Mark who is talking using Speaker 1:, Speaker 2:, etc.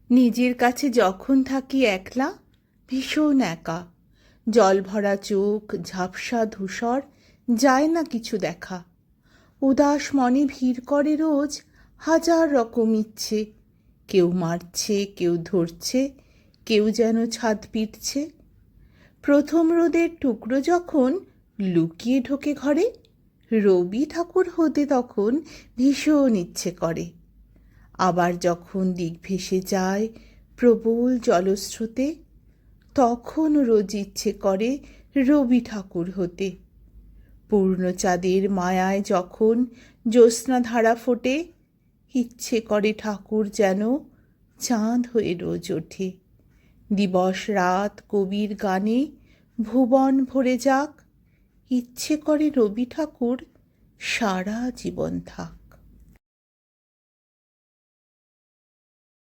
Speaker 1: নিজের কাছে যখন থাকি একলা, ভীষণ একা। জল ভরা চোখ, ঝাপসা ধূসর, যায় না কিছু দেখা। উদাস মনে ভিড় করে রোজ হাজার রকম ইচ্ছে। কেউ মারছে, কেউ ধরছে, কেউ যেন ছাদ পিটছে। প্রথম রোদের টুকরো যখন লুকিয়ে ঢোকে ঘরে, রবি ঠাকুর হতে তখন ভীষণ ইচ্ছে করে। আবার যখন দিক ভেসে যায় প্রবল জলস্রোতে, তখন রোজ ইচ্ছে করে রবি ঠাকুর হতে। পূর্ণচাঁদের মায়ায় যখন জ্যোৎস্নাধারা ফোটে, ইচ্ছে করে ঠাকুর যেন চাঁদ হয়ে রোজ ওঠে। দিবস রাত কবির গানে ভুবন ভরে যাক, ইচ্ছে করে রবি ঠাকুর সারা জীবন থাক।